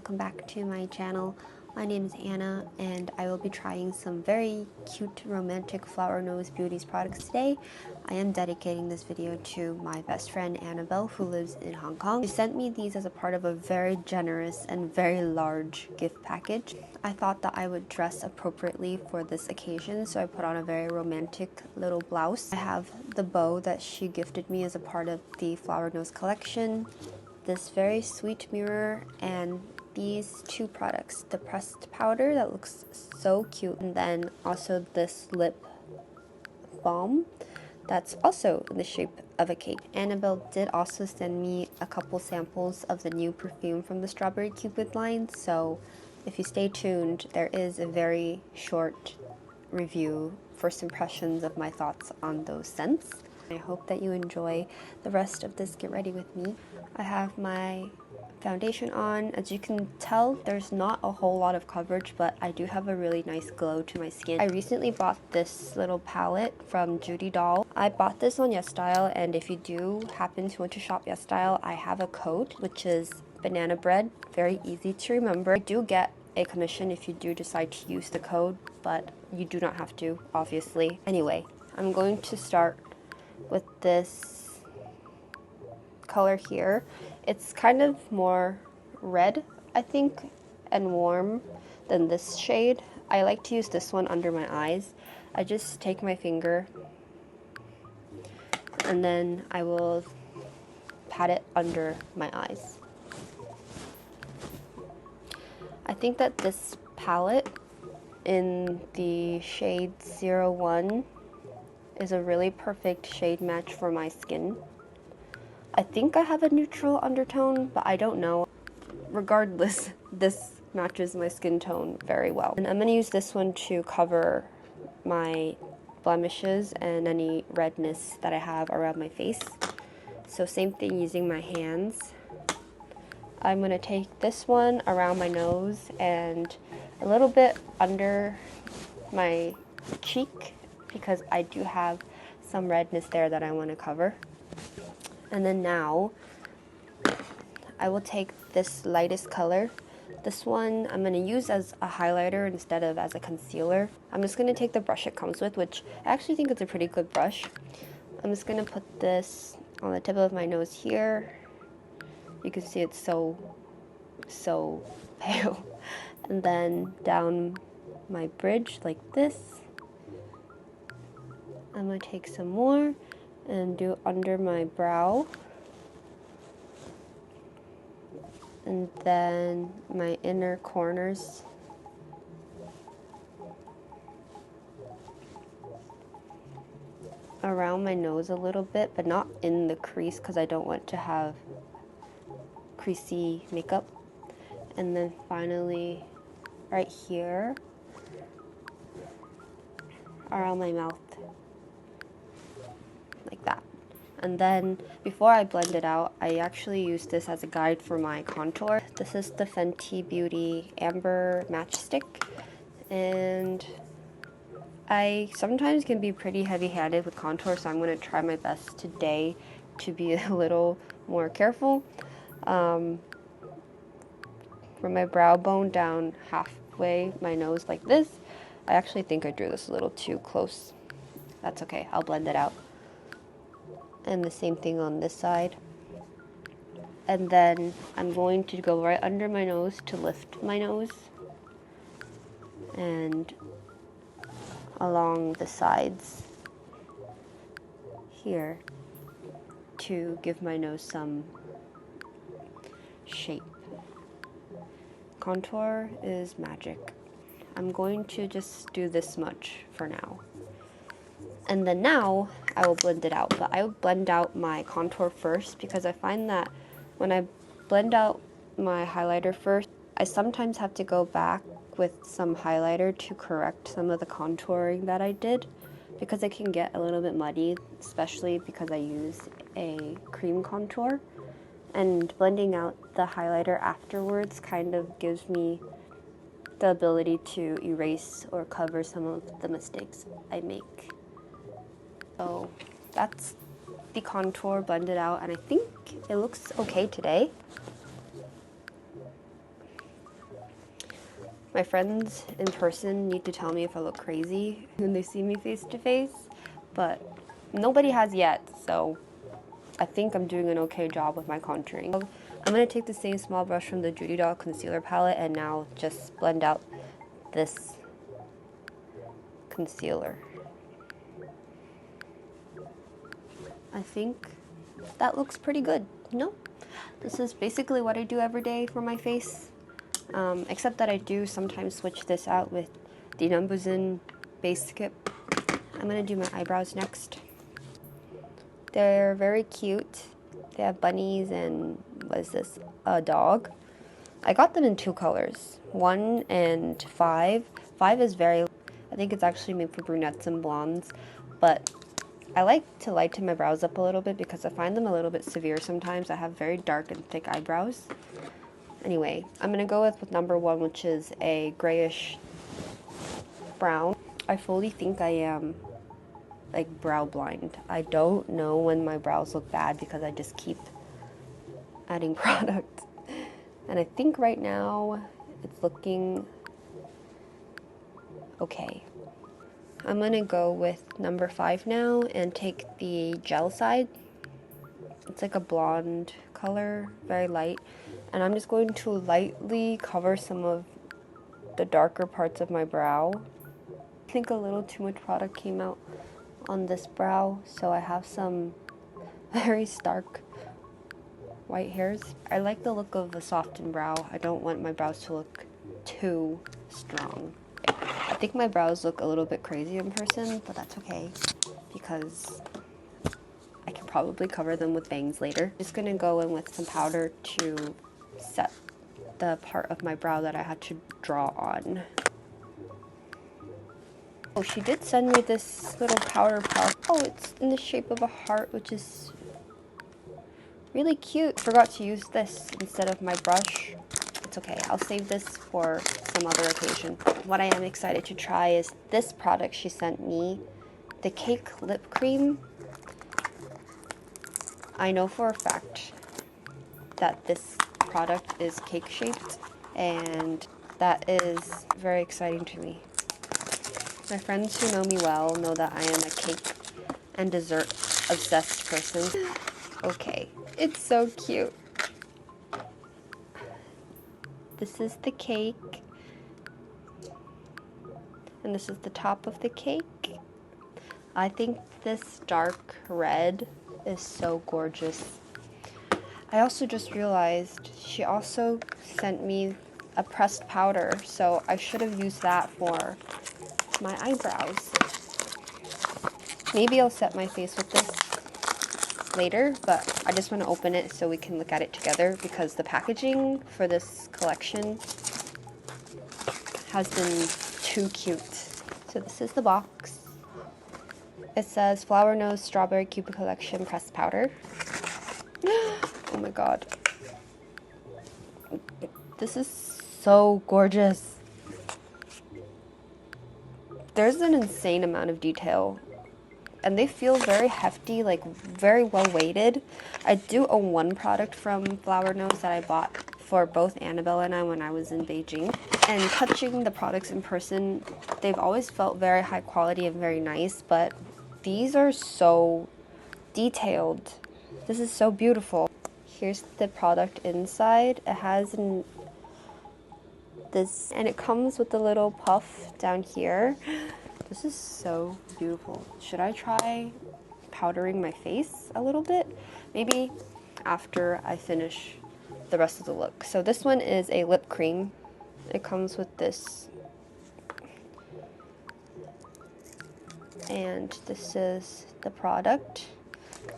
welcome back to my channel. My name is Anna and I will be trying some very cute romantic flower nose beauties products today. I am dedicating this video to my best friend Annabel, who lives in Hong Kong. She sent me these as a part of a very generous and very large gift package. I thought that I would dress appropriately for this occasion, so I put on a very romantic little blouse. I have the bow that she gifted me as a part of the flower nose collection, this very sweet mirror, and these two products, the pressed powder that looks so cute, and then also this lip balm that's also in the shape of a cake. Annabel did also send me a couple samples of the new perfume from the Strawberry Cupid line, so if you stay tuned, there is a very short review, first impressions of my thoughts on those scents. I hope that you enjoy the rest of this Get Ready With Me. I have my foundation on. As you can tell, there's not a whole lot of coverage, but I do have a really nice glow to my skin. I recently bought this little palette from Judy doll. I bought this on YesStyle, and if you do happen to want to shop YesStyle, I have a code, which is BANANABREAD. Very easy to remember. I do get a commission if you do decide to use the code, but you do not have to, obviously. Anyway, I'm going to start with this color here. It's kind of more red, I think, and warm than this shade. I like to use this one under my eyes. I just take my finger and then I will pat it under my eyes. I think that this palette in the shade 01 is a really perfect shade match for my skin. I think I have a neutral undertone, but I don't know. Regardless, this matches my skin tone very well. And I'm going to use this one to cover my blemishes and any redness that I have around my face. So same thing, using my hands. I'm going to take this one around my nose and a little bit under my cheek, because I do have some redness there that I want to cover. And then now I will take this lightest color. This one I'm going to use as a highlighter instead of as a concealer. I'm just going to take the brush it comes with, which I actually think is a pretty good brush. I'm just going to put this on the tip of my nose here. You can see it's so pale. And then down my bridge like this. I'm going to take some more and do under my brow. And then my inner corners. Around my nose a little bit, but not in the crease because I don't want to have creasy makeup. And then finally right here around my mouth, like that. And then before I blend it out, I actually use this as a guide for my contour. This is the Fenty Beauty Amber Matchstick, and I sometimes can be pretty heavy-handed with contour, so I'm going to try my best today to be a little more careful. From my brow bone down halfway my nose like this. I actually think I drew this a little too close. That's okay, I'll blend it out. And the same thing on this side. And then I'm going to go right under my nose to lift my nose, and along the sides here to give my nose some shape. Contour is magic. I'm going to just do this much for now. And then now I will blend it out, but I will blend out my contour first because I find that when I blend out my highlighter first, I sometimes have to go back with some highlighter to correct some of the contouring that I did, because it can get a little bit muddy, especially because I use a cream contour. And blending out the highlighter afterwards kind of gives me the ability to erase or cover some of the mistakes I make. So that's the contour blended out, and I think it looks okay today. My friends in person need to tell me if I look crazy when they see me face to face, but nobody has yet, so I think I'm doing an okay job with my contouring. I'm going to take the same small brush from the Judy Doll concealer palette and now just blend out this concealer. I think that looks pretty good. No, this is basically what I do every day for my face, except that I do sometimes switch this out with the Numbuzin base kit. I'm going to do my eyebrows next. They're very cute. They have bunnies and, what is this, a dog. I got them in 2 colors, 1 and 5. 5 is very, I think it's actually made for brunettes and blondes, but I like to lighten my brows up a little bit because I find them a little bit severe sometimes. I have very dark and thick eyebrows. Anyway, I'm going to go with number 1, which is a grayish brown. I fully think I am like brow blind. I don't know when my brows look bad because I just keep adding product. And I think right now it's looking okay. I'm gonna go with number 5 now and take the gel side. It's like a blonde color, very light. And I'm just going to lightly cover some of the darker parts of my brow. I think a little too much product came out on this brow, so I have some very stark white hairs. I like the look of a softened brow. I don't want my brows to look too strong. I think my brows look a little bit crazy in person, but that's okay because I can probably cover them with bangs later. Just gonna go in with some powder to set the part of my brow that I had to draw on. Oh, she did send me this little powder pouch. Oh, it's in the shape of a heart, which is really cute. Forgot to use this instead of my brush. It's okay, I'll save this for some other occasion. What I am excited to try is this product she sent me, the Cake Lip Cream. I know for a fact that this product is cake shaped, and that is very exciting to me. My friends who know me well know that I am a cake and dessert obsessed person. Okay, it's so cute. This is the cake, and this is the top of the cake. I think this dark red is so gorgeous. I also just realized she also sent me a pressed powder, so I should have used that for my eyebrows. Maybe I'll set my face with this later, but I just want to open it so we can look at it together because the packaging for this collection has been too cute. So this is the box. It says Flower Nose Strawberry Cupid Collection Pressed Powder. Oh my god. This is so gorgeous. There's an insane amount of detail. And they feel very hefty, like very well weighted. I do own one product from Flower Nose that I bought for both Annabel and I when I was in Beijing. And touching the products in person, they've always felt very high quality and very nice, but these are so detailed. This is so beautiful. Here's the product inside. It has this, and it comes with a little puff down here. This is so beautiful. Should I try powdering my face a little bit? Maybe after I finish the rest of the look. So this one is a lip cream. It comes with this. And this is the product.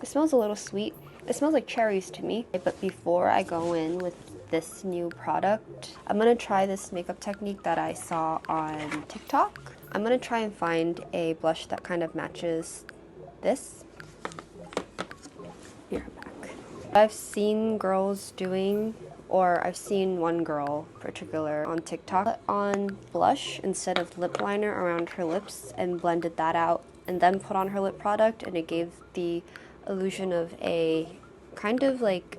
It smells a little sweet. It smells like cherries to me. But before I go in with this new product, I'm gonna try this makeup technique that I saw on TikTok. I'm gonna try and find a blush that kind of matches this. Here, back. I've seen girls doing, or I've seen one girl in particular on TikTok put on blush instead of lip liner around her lips and blended that out and then put on her lip product, and it gave the illusion of a kind of like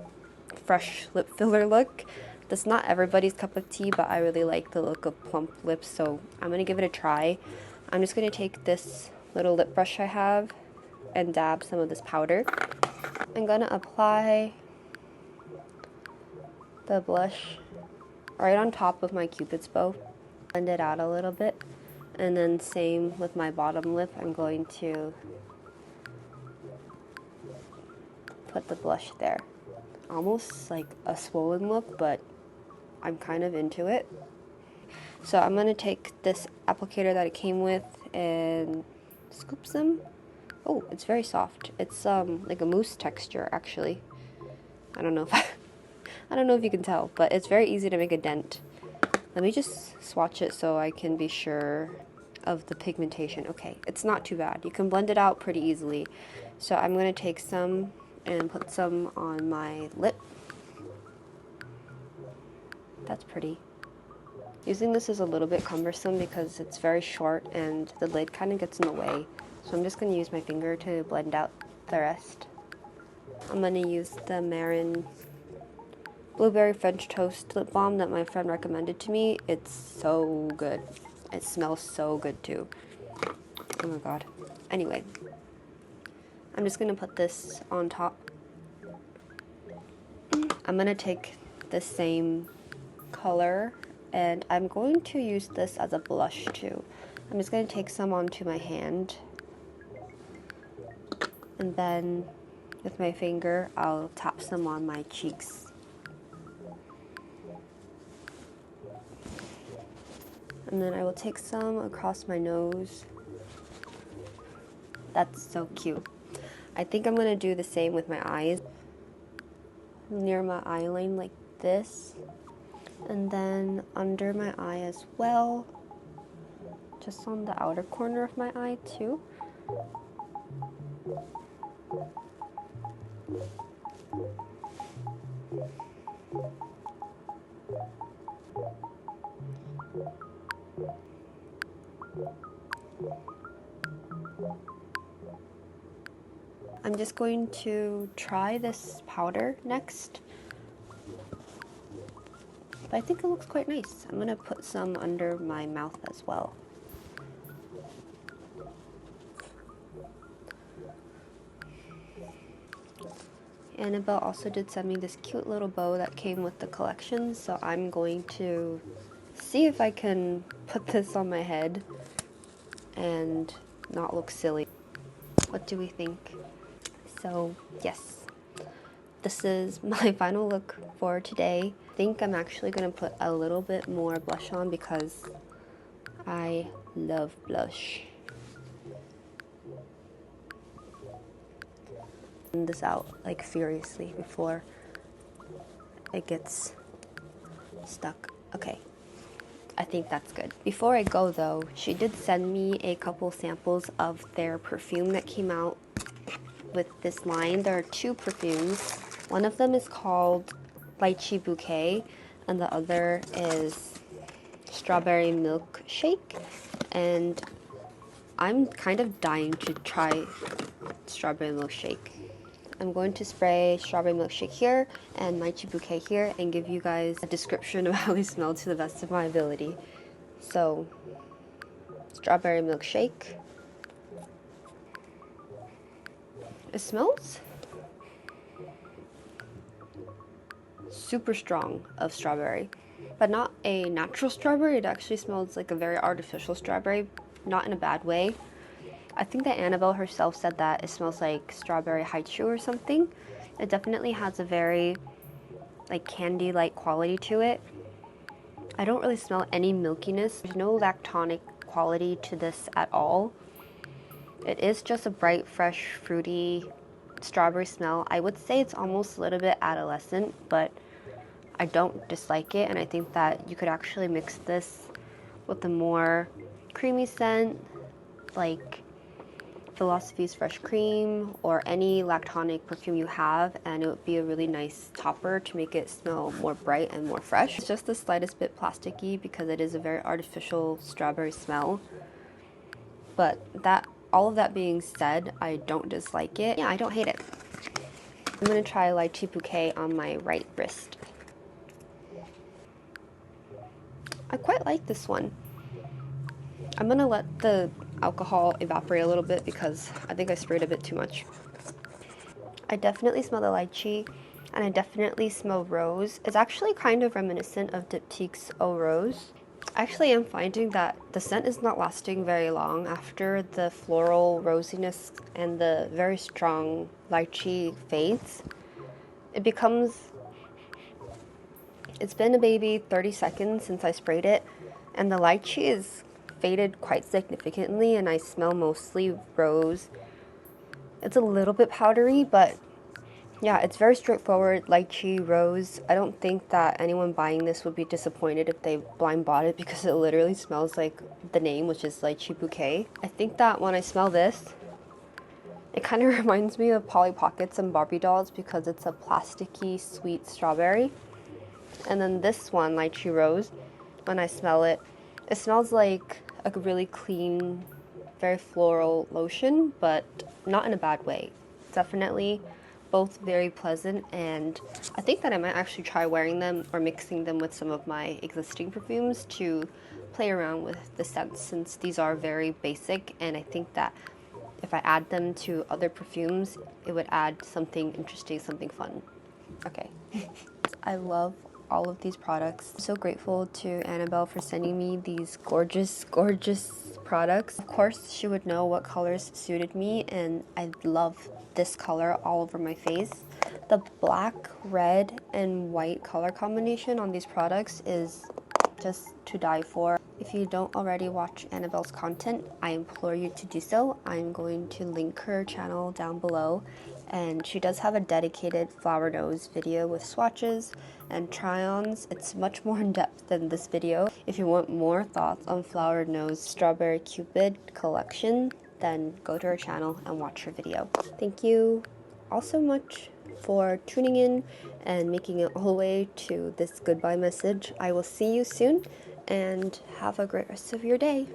fresh lip filler look This is not everybody's cup of tea, but I really like the look of plump lips, so I'm going to give it a try. I'm just going to take this little lip brush I have and dab some of this powder. I'm going to apply the blush right on top of my Cupid's bow. Blend it out a little bit. And then same with my bottom lip, I'm going to put the blush there. Almost like a swollen look, but I'm kind of into it. So I'm going to take this applicator that it came with and scoop some. Oh, it's very soft. It's like a mousse texture actually. I don't know if I don't know if you can tell, but it's very easy to make a dent. Let me just swatch it so I can be sure of the pigmentation. Okay, it's not too bad. You can blend it out pretty easily. So I'm going to take some and put some on my lip. That's pretty. Using this is a little bit cumbersome because it's very short and the lid kind of gets in the way. So I'm just going to use my finger to blend out the rest. I'm going to use the Marin Blueberry French Toast lip balm that my friend recommended to me. It's so good. It smells so good too. Oh my god. Anyway, I'm just going to put this on top. I'm going to take the same color and I'm going to use this as a blush too. I'm just going to take some onto my hand and then with my finger I'll tap some on my cheeks. And then I will take some across my nose. That's so cute. I think I'm going to do the same with my eyes. Near my eye line like this. And then under my eye as well. Just on the outer corner of my eye too. I'm just going to try this powder next. But I think it looks quite nice. I'm going to put some under my mouth as well. Annabel also did send me this cute little bow that came with the collection, so I'm going to see if I can put this on my head and not look silly. What do we think? So yes, this is my final look for today. I think I'm actually going to put a little bit more blush on because I love blush. This out like furiously before it gets stuck. Okay, I think that's good. Before I go though, she did send me a couple samples of their perfume that came out with this line. There are two perfumes. One of them is called Lychee Bouquet and the other is Strawberry Milkshake, and I'm kind of dying to try Strawberry Milkshake. I'm going to spray Strawberry Milkshake here and Lychee Bouquet here and give you guys a description of how they smell to the best of my ability. So, Strawberry Milkshake. It smells super strong of strawberry, but not a natural strawberry. It actually smells like a very artificial strawberry, not in a bad way. I think that Annabel herself said that it smells like strawberry haichu or something. It definitely has a very like candy-like quality to it. I don't really smell any milkiness. There's no lactonic quality to this at all. It is just a bright, fresh, fruity strawberry smell. I would say it's almost a little bit adolescent, but I don't dislike it, and I think that you could actually mix this with a more creamy scent, like Philosophy's Fresh Cream or any lactonic perfume you have, and it would be a really nice topper to make it smell more bright and more fresh. It's just the slightest bit plasticky because it is a very artificial strawberry smell, but all of that being said, I don't dislike it. Yeah, I don't hate it. I'm going to try Lychee Bouquet on my right wrist. I quite like this one. I'm gonna let the alcohol evaporate a little bit because I think I sprayed a bit too much. I definitely smell the lychee, and I definitely smell rose. It's actually kind of reminiscent of Diptyque's Eau Rose. I actually am finding that the scent is not lasting very long after the floral rosiness and the very strong lychee fades. It becomes... It's been maybe 30 seconds since I sprayed it, and the lychee is faded quite significantly, and I smell mostly rose. It's a little bit powdery, but yeah, it's very straightforward, lychee, rose. I don't think that anyone buying this would be disappointed if they blind bought it because it literally smells like the name, which is Lychee Bouquet. I think that when I smell this, it kind of reminds me of Polly Pockets and Barbie dolls because it's a plasticky, sweet strawberry. And then this one, Lychee Rose, when I smell it, it smells like a really clean, very floral lotion, but not in a bad way. Definitely both very pleasant, and I think that I might actually try wearing them or mixing them with some of my existing perfumes to play around with the scents, since these are very basic, and I think that if I add them to other perfumes, it would add something interesting, something fun. Okay. I love all of these products. I'm so grateful to Annabel for sending me these gorgeous, gorgeous products. Of course, she would know what colors suited me, and I love this color all over my face. The black, red, and white color combination on these products is just to die for. If you don't already watch Annabel's content, I implore you to do so. I'm going to link her channel down below, and she does have a dedicated flower nose video with swatches and try-ons. It's much more in depth than this video. If you want more thoughts on flower nose Strawberry Cupid collection, then go to her channel and watch her video. Thank you all so much for tuning in and making it all the way to this goodbye message. I will see you soon, and have a great rest of your day.